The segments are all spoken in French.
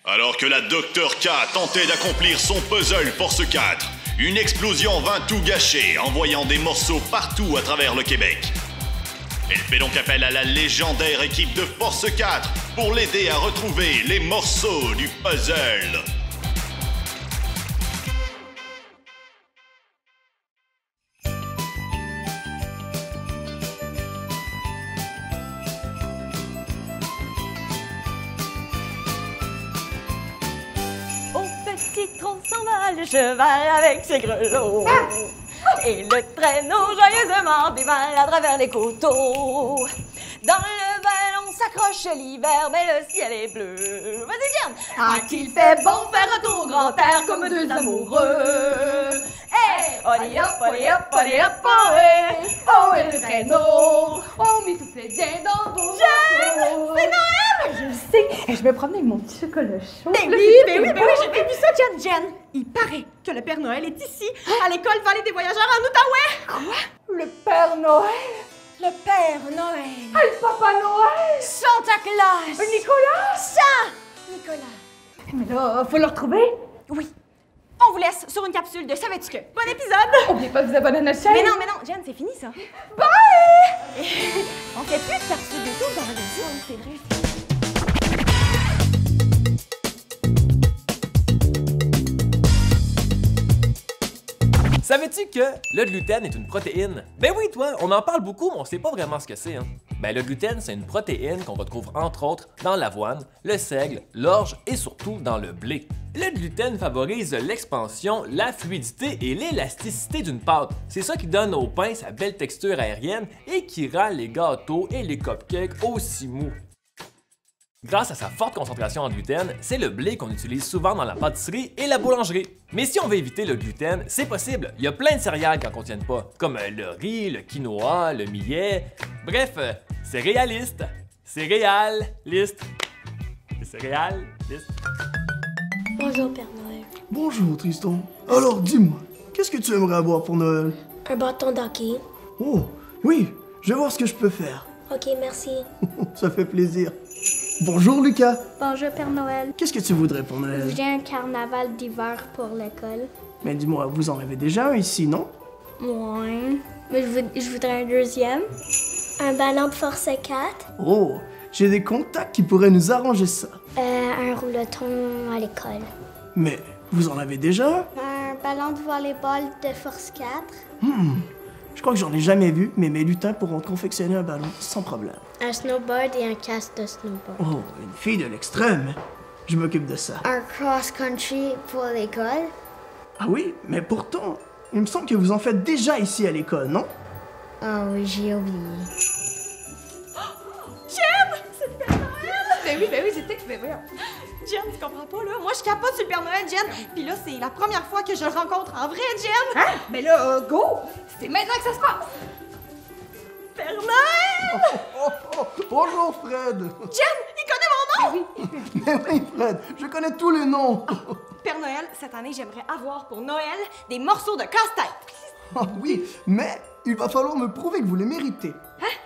Alors que la Dr K tentait d'accomplir son puzzle Force 4, une explosion vint tout gâcher, envoyant des morceaux partout à travers le Québec. Elle fait donc appel à la légendaire équipe de Force 4 pour l'aider à retrouver les morceaux du puzzle. Citron s'en va, le cheval avec ses grelots. Et le traîneau joyeusement dévale à travers les coteaux. Dans le ballon s'accroche l'hiver, mais le ciel est bleu. Vas-y, Diane! Ah, qu'il fait bon faire un tour au grand air comme deux amoureux. Hey! Olé hop, olé hop, olé hop, ohé! Oh, et le traîneau! Oh, mais tout fait bien dans vos Jeanne! C'est Noël! Je le sais! Et je me promenais avec mon petit chocolat chaud. Ben oui, j'ai vu ça, Jen. Jen, il paraît que le Père Noël est ici, à l'école Vallée des Voyageurs en Outaouais. Quoi? Le Père Noël? Le Père Noël. Ah, le Papa Noël! Santa Claus. Nicolas! Saint-Nicolas. Mais là, faut le retrouver? Oui. On vous laisse sur une capsule de Savais-tu que? Bon épisode! N'oubliez pas de vous abonner à notre chaîne! Mais non, Jen, c'est fini ça. Bye! On fait plus de capsule de tout dans la vie, c'est vrai. Savais-tu que le gluten est une protéine? Ben oui, toi, on en parle beaucoup, mais on sait pas vraiment ce que c'est, hein? Ben le gluten, c'est une protéine qu'on retrouve entre autres dans l'avoine, le seigle, l'orge et surtout dans le blé. Le gluten favorise l'expansion, la fluidité et l'élasticité d'une pâte. C'est ça qui donne au pain sa belle texture aérienne et qui rend les gâteaux et les cupcakes aussi mous. Grâce à sa forte concentration en gluten, c'est le blé qu'on utilise souvent dans la pâtisserie et la boulangerie. Mais si on veut éviter le gluten, c'est possible. Il y a plein de céréales qui n'en contiennent pas, comme le riz, le quinoa, le millet. Bref, céréaliste. Céréaliste. Céréaliste. Bonjour, Père Noël. Bonjour, Tristan. Alors, dis-moi, qu'est-ce que tu aimerais avoir pour Noël? Un bâton d'hockey. Oh, oui, je vais voir ce que je peux faire. Ok, merci. Ça fait plaisir. Bonjour, Lucas. Bonjour, Père Noël. Qu'est-ce que tu voudrais pour Noël? J'ai un carnaval d'hiver pour l'école. Mais dis-moi, vous en avez déjà un ici, non? Ouais. Mais je voudrais un deuxième. Un ballon de Force 4. Oh, j'ai des contacts qui pourraient nous arranger ça. Un rouloton à l'école. Mais vous en avez déjà un? Un ballon de volleyball de Force 4. Je crois que j'en ai jamais vu, mais mes lutins pourront confectionner un ballon sans problème. Un snowboard et un casque de snowboard. Oh, une fille de l'extrême. Je m'occupe de ça. Un cross-country pour l'école. Ah oui, mais pourtant, il me semble que vous en faites déjà ici à l'école, non? Ah oui, j'ai oublié. Ben oui, j'étais... Ben voyons. Jen, tu comprends pas, là? Moi, je capote sur le Père Noël, Jen. Puis là, c'est la première fois que je le rencontre en vrai, Jen. Hein? Ben là, go! C'est maintenant que ça se passe. Père Noël! Bonjour, Fred! Jen, il connaît mon nom! Mais oui, Fred, je connais tous les noms! Père Noël, cette année, j'aimerais avoir pour Noël des morceaux de casse-tête. Ah oui, mais il va falloir me prouver que vous les méritez.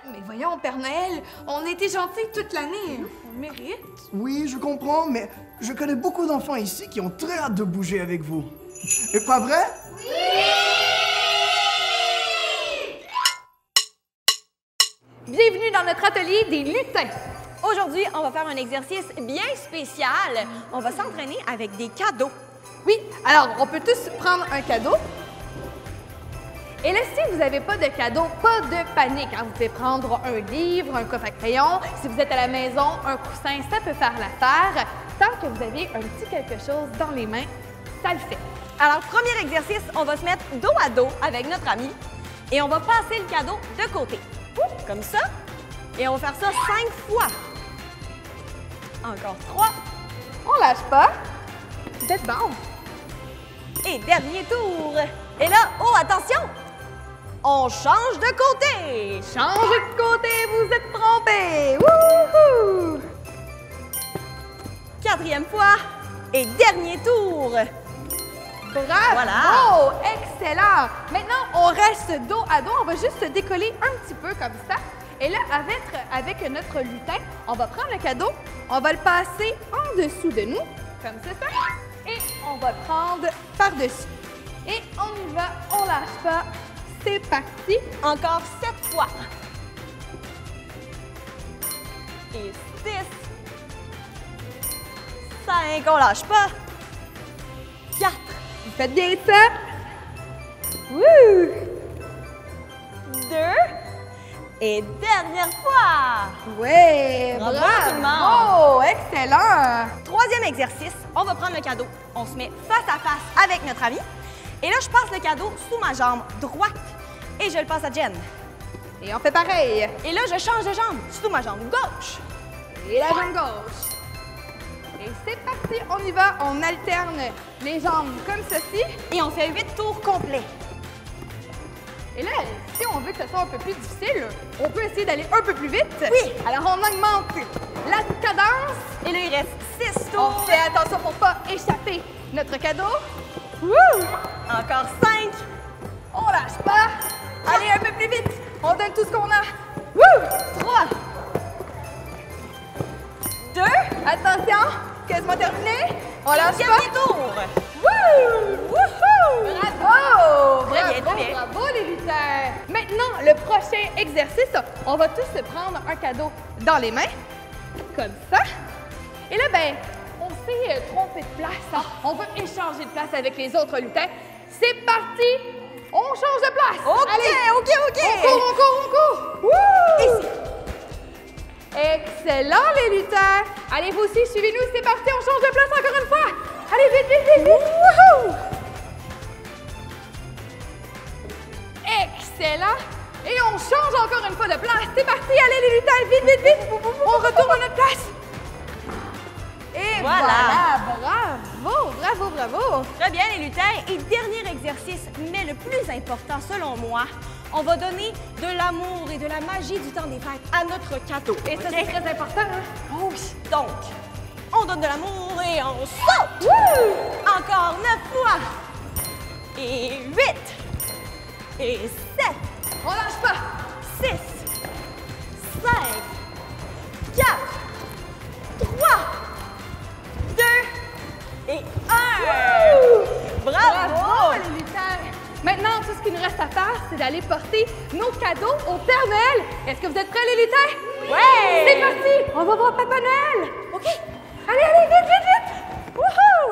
Mais voyons, Père Noël, on était gentils toute l'année. On le mérite. Oui, je comprends, mais je connais beaucoup d'enfants ici qui ont très hâte de bouger avec vous. Et pas vrai? Bienvenue dans notre atelier des lutins. Aujourd'hui, on va faire un exercice bien spécial. On va s'entraîner avec des cadeaux. Oui, alors on peut tous prendre un cadeau. Et là, si vous n'avez pas de cadeau, pas de panique. Hein. Vous pouvez prendre un livre, un coffre à crayon. Si vous êtes à la maison, un coussin, ça peut faire l'affaire. Tant que vous avez un petit quelque chose dans les mains, ça le fait. Alors, premier exercice, on va se mettre dos à dos avec notre ami et on va passer le cadeau de côté. Comme ça. Et on va faire ça 5 fois. Encore 3. On lâche pas. Vous êtes bon. Et dernier tour. Et là, oh, attention! On change de côté! Changez de côté, vous êtes trompés! Wouhou! 4e fois. Et dernier tour. Bravo! Voilà. Oh, excellent! Maintenant, on reste dos à dos. On va juste se décoller un petit peu comme ça. Et là, avec notre lutin, on va prendre le cadeau, on va le passer en dessous de nous Comme ça. Et on va prendre par-dessus. Et on y va, on lâche pas. C'est parti. Encore 7 fois. Et 6. 5, on lâche pas. 4. Vous faites bien ça. Wouh! 2. Et dernière fois. Ouais, Bravo, bravo! tout le monde. Excellent! Troisième exercice, on va prendre le cadeau. On se met face à face avec notre ami. Et là, je passe le cadeau sous ma jambe droite et je le passe à Jen. Et on fait pareil. Et là, je change de jambe sous ma jambe gauche. Et la jambe gauche. Et c'est parti, on y va. On alterne les jambes comme ceci. Et on fait 8 tours complets. Et là, si on veut que ce soit un peu plus difficile, on peut essayer d'aller un peu plus vite. Oui. Alors, on augmente la cadence. Et là, il reste 6 On tours. fait attention pour pas échapper notre cadeau. Wouh! Encore 5. On lâche pas. Allez, un peu plus vite. On donne tout ce qu'on a. Wouh! 3. 2. Attention, quasiment terminé. On lâche pas. Dernier tour. Wouh! Wouhou! Bravo! Très bien, Bravo, très bien. bravo les lutteurs! Maintenant, le prochain exercice, on va tous se prendre un cadeau dans les mains, comme ça. Et là, ben, on s'est trompé de place. Hein? On va échanger de place avec les autres lutins. C'est parti! On change de place! OK, Allez! OK. On court! Wouh! Ici. Excellent, les lutteurs! Allez, vous aussi, suivez-nous, c'est parti, on change de place encore une fois! Allez, vite, vite, vite, vite! Wouhou! Excellent! Et on change encore une fois de place. C'est parti, allez, les lutteurs, vite, vite, vite! On retourne à notre place! Et Voilà. Bravo, bravo, bravo! Très bien, les lutins. Et dernier exercice, mais le plus important selon moi, on va donner de l'amour et de la magie du temps des fêtes à notre cadeau. Et ça, c'est très important, hein? Oh oui. Donc, on donne de l'amour et on saute. Wouh! Encore 9 fois. Et 8. Et 7. On lâche pas! 6. 5. 4. 3. 2. Et 1. Bravo, les lutteurs! Maintenant, tout ce qu'il nous reste à faire, c'est d'aller porter nos cadeaux au Père Noël. Est-ce que vous êtes prêts, les lutteurs? Ouais! C'est parti! On va voir Papa Noël! OK. Allez, vite, vite, vite! Wouhou!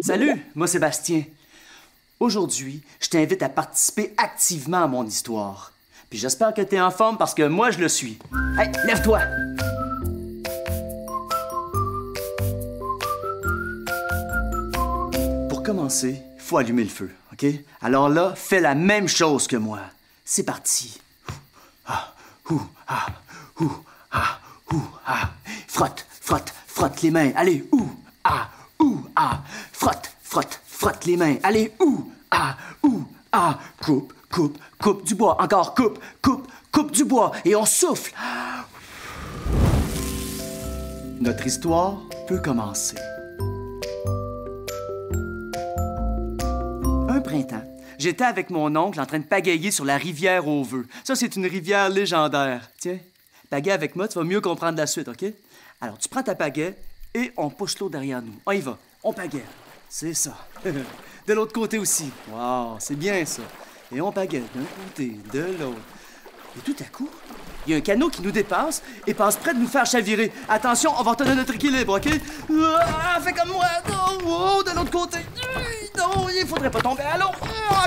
Salut, moi Sébastien. Aujourd'hui, je t'invite à participer activement à mon histoire. Puis j'espère que t'es en forme parce que moi, je le suis. Hey, lève-toi! Pour commencer, il faut allumer le feu, OK? Alors là, fais la même chose que moi. C'est parti. Frotte, frotte, frotte les mains. Allez, Frotte, frotte, frotte les mains. Allez, Coupe, coupe, coupe du bois. Encore, coupe, coupe, coupe du bois. Et on souffle. Notre histoire peut commencer. Un printemps, j'étais avec mon oncle en train de pagayer sur la rivière aux Vœux. Ça, c'est une rivière légendaire. Tiens, pagaie avec moi, tu vas mieux comprendre la suite, OK? Alors, tu prends ta pagaie et on pousse l'eau derrière nous. On y va, on pagaie. C'est ça. De l'autre côté aussi. Wow, c'est bien ça. Et on pagaie d'un côté, de l'autre. Et tout à coup, il y a un canot qui nous dépasse et passe près de nous faire chavirer. Attention, on va retenir notre équilibre, OK? Fais comme moi. Oh, de l'autre côté. Non, il faudrait pas tomber à l'eau.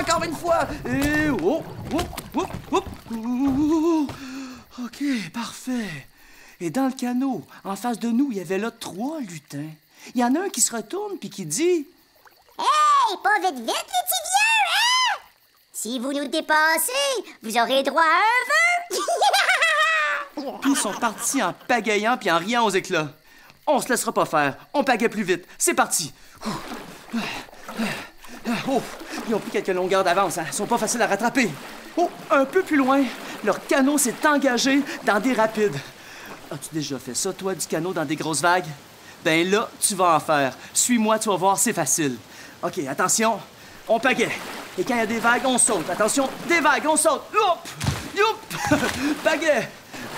Encore une fois. Et OK, parfait. Et dans le canot, en face de nous, il y avait là 3 lutins. Il y en a un qui se retourne puis qui dit... Hey, pas vite, vite, les petits vieux, hein? Si vous nous dépassez, vous aurez droit à un vœu! Puis ils sont partis en pagayant puis en riant aux éclats. On se laissera pas faire. On pagaie plus vite. C'est parti. Oh, ils ont pris quelques longueurs d'avance. Hein. Ils sont pas faciles à rattraper. Oh, un peu plus loin, leur canot s'est engagé dans des rapides. As-tu déjà fait ça, toi, du canot dans des grosses vagues? Ben là, tu vas en faire. Suis-moi, tu vas voir, c'est facile. OK, attention, on pagaie. Et quand il y a des vagues, on saute. Attention, des vagues, on saute. Hop! Youp! Pagaie!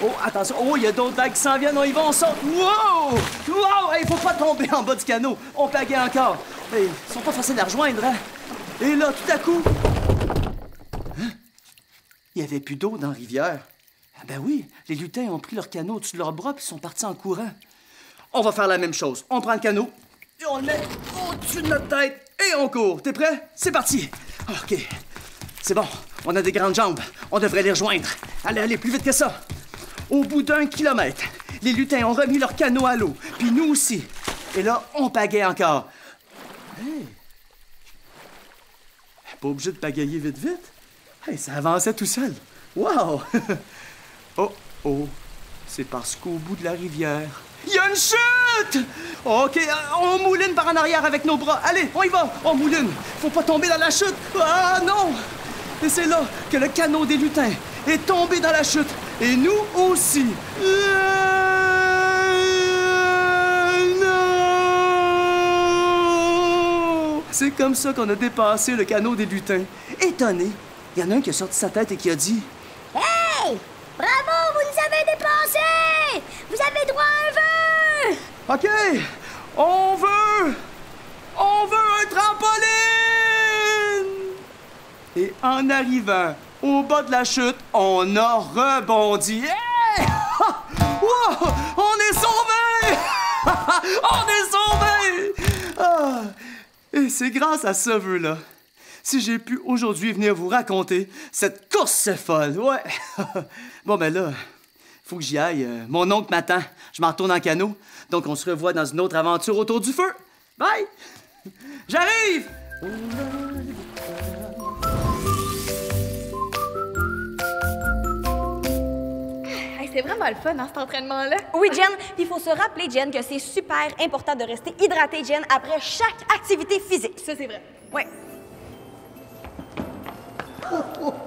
Oh, attention. Oh, il y a d'autres vagues qui s'en viennent. On y va, on saute. Wow! Wow! Hey, faut pas tomber en bas du canot. On pagaie encore. Hey, ils sont pas faciles à rejoindre, hein? Et là, tout à coup... Hein? Il y avait plus d'eau dans la rivière. Ah ben oui, les lutins ont pris leur canot au-dessus de leurs bras puis sont partis en courant. On va faire la même chose. On prend le canot et on le met au-dessus de notre tête et on court. T'es prêt? C'est parti. OK. C'est bon. On a des grandes jambes. On devrait les rejoindre. Allez, plus vite que ça. Au bout d'1 kilomètre, les lutins ont remis leur canot à l'eau. Puis nous aussi. Et là, on pagaie encore. Hey. Pas obligé de pagayer vite. Hey, ça avançait tout seul. Wow! Oh. C'est parce qu'au bout de la rivière, il y a une chute! OK, on mouline par en arrière avec nos bras. Allez, on y va! On mouline. Faut pas tomber dans la chute. Ah non! Et c'est là que le canot des lutins est tombé dans la chute. Et nous aussi. Non! C'est comme ça qu'on a dépassé le canot des lutins. Étonné, il y en a un qui a sorti sa tête et qui a dit... Hey! Bravo, vous nous avez dépassés! Vous avez droit à un vœu! OK! On veut un trampoline! Et en arrivant au bas de la chute, on a rebondi. Hey! Wow! On est sauvés! On est sauvés! Ah! Et c'est grâce à ce vœu-là si j'ai pu aujourd'hui venir vous raconter cette course folle. Ouais! Bon, ben là, faut que j'y aille. Mon oncle m'attend. Je m'en retourne en canot. Donc, on se revoit dans une autre aventure autour du feu. Bye! J'arrive! Hey, c'est vraiment le fun, hein, cet entraînement-là. Oui, Jen. Puis il faut se rappeler, Jen, que c'est super important de rester hydraté, Jen, après chaque activité physique. Ça, c'est vrai. Oui.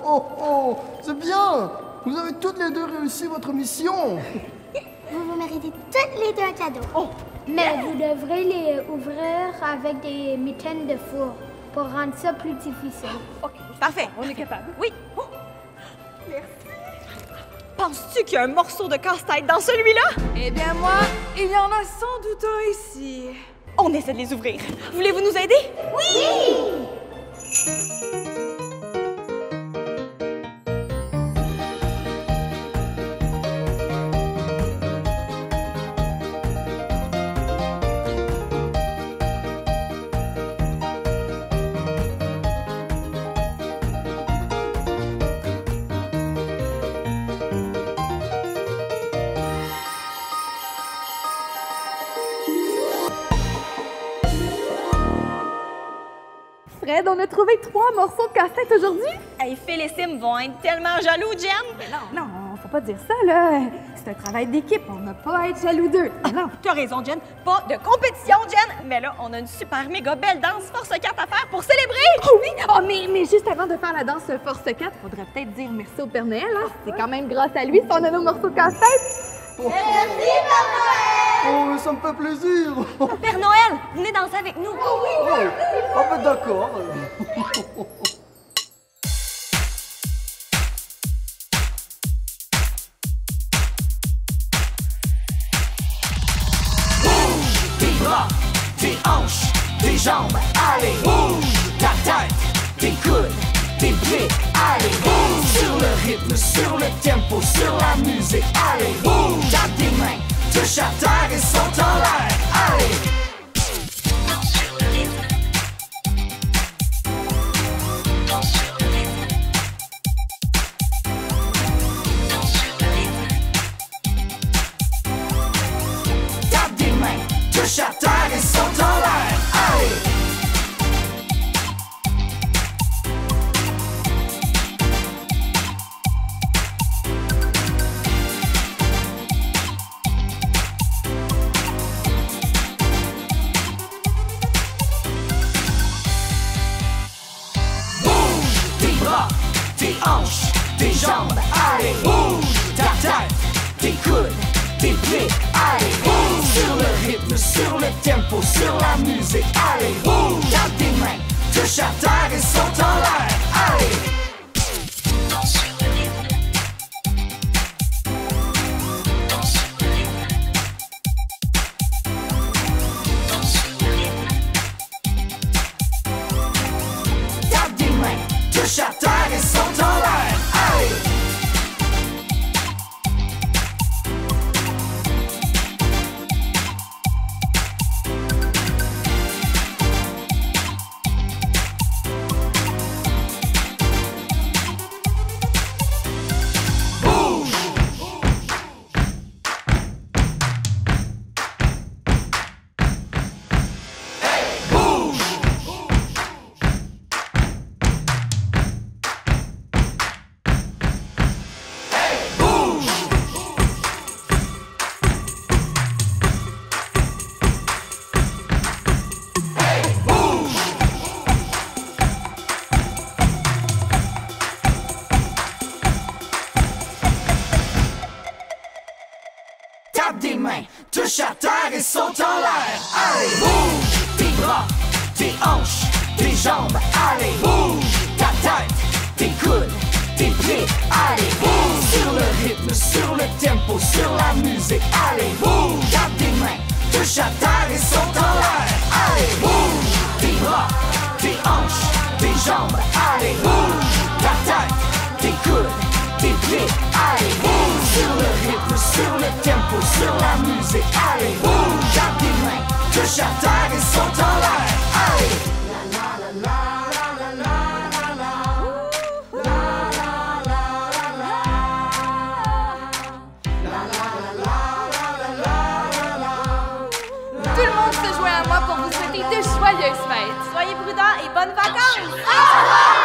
Oh, c'est bien! Vous avez toutes les deux réussi votre mission! Vous méritez toutes les deux un cadeau. Oh, mais vous devrez les ouvrir avec des mitaines de four pour rendre ça plus difficile. OK, parfait. On est capable. Oui. Oh. Merci. Penses-tu qu'il y a un morceau de casse-tête dans celui-là? Eh bien, moi, il y en a sans doute un ici. On essaie de les ouvrir. Voulez-vous nous aider? Oui! Fred, on a trouvé 3 morceaux de casse-tête aujourd'hui. Hey, Phil et Sim vont être tellement jaloux, Jen. Mais non, faut pas dire ça, là. C'est un travail d'équipe, on n'a pas à être jaloux d'eux. Non. T'as raison, Jen. Pas de compétition, Jen. Mais là, on a une super méga belle danse Force 4 à faire pour célébrer. Oh oui! Oh, mais juste avant de faire la danse Force 4, faudrait peut-être dire merci au Père Noël, hein. C'est quand même grâce à lui si on a nos morceaux de casse-tête. Merci, Père Noël! Oh, ça me fait plaisir! Père Noël, venez danser avec nous. Oh, ah ben d'accord. Tes bras, tes hanches, tes jambes, allez, bouge ta tête, tes coudes, tes pieds, allez, bouge sur le rythme, sur le tempo, sur la musique, allez, bouge, tape tes mains, touche à terre et saute en l'air, allez. Danse sur le rythme. Danse sur le rythme. Danse sur le rythme. Tape des mains, touche à terre et saute en l'air, allez. Tes hanches, tes jambes, allez, bouge ta tête, tes coudes, tes pieds, allez, bouge sur le rythme, sur le tempo, sur la musique, allez, bouge, tape tes mains, touche à terre et saute en l'air, allez. Danse sur le rythme. Danse sur le rythme. l'air. Allez, bouge tes bras, tes hanches, tes jambes. Allez, bouge ta tête, tes coudes, tes pieds. Allez, bouge sur le rythme, sur le tempo, sur la musique. Allez, bouge, garde tes mains, touche à terre et saute en l'air. Allez, bouge tes bras, tes hanches, tes jambes. Allez, bouge ta tête, tes coudes, tes pieds. Allez, bouge sur le rythme, sur le tempo, sur la musique. Allez, bouge, garde tes mains, touche à terre et saute en l'air. Allez. Tout le monde se joint à moi pour vous souhaiter de joyeuses fêtes. Soyez prudents et bonnes vacances!